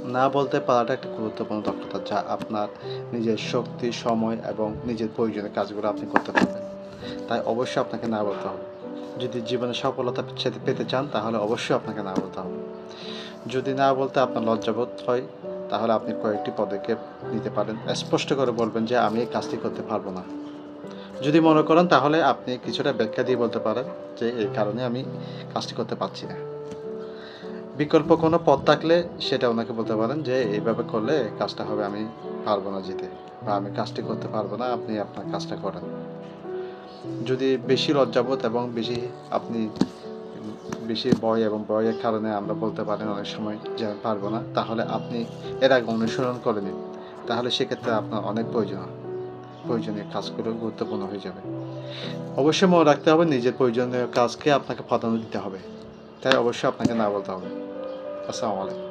না বলতে পারাটা একটা গুরুত্বপূর্ণ দক্ষতা, যা আপনার নিজের শক্তি, সময় এবং নিজের প্রয়োজনীয় কাজগুলো আপনি করতে পারবেন। তাই অবশ্যই আপনাকে না বলতে হবে। যদি জীবনে সফলতা পেতে চান তাহলে অবশ্যই আপনাকে না বলতে হবে। যদি না বলতে আপনার লজ্জাবোধ হয় তাহলে আপনি কয়েকটি পদক্ষেপ নিতে পারেন। স্পষ্ট করে বলবেন যে আমি এই কাজটি করতে পারবো না। যদি মনে করেন তাহলে আপনি কিছুটা ব্যাখ্যা দিয়ে বলতে পারেন যে এই কারণে আমি কাজটি করতে পারছি না। বিকল্প কোনো পথ থাকলে সেটা ওনাকে বলতে পারেন যে এইভাবে করলে কাজটা হবে, আমি পারবো না যেতে, বা আমি কাজটি করতে পারবো না, আপনি আপনার কাজটা করেন। যদি বেশি লজ্জাবোধ এবং আপনি বেশি ভয় এবং ভয়ের কারণে আমরা বলতে পারেন অনেক সময় যে আমি পারবো না, তাহলে আপনি এর আগে অনুসরণ করে নিন। তাহলে সেক্ষেত্রে আপনার অনেক প্রয়োজনীয় কাজগুলো গুরুত্বপূর্ণ হয়ে যাবে। অবশ্যই মনে রাখতে হবে নিজের প্রয়োজনীয় কাজকে আপনাকে প্রাধান্য দিতে হবে। তাই অবশ্যই আপনাকে না বলতে হবে। আসসালামু আলাইকুম।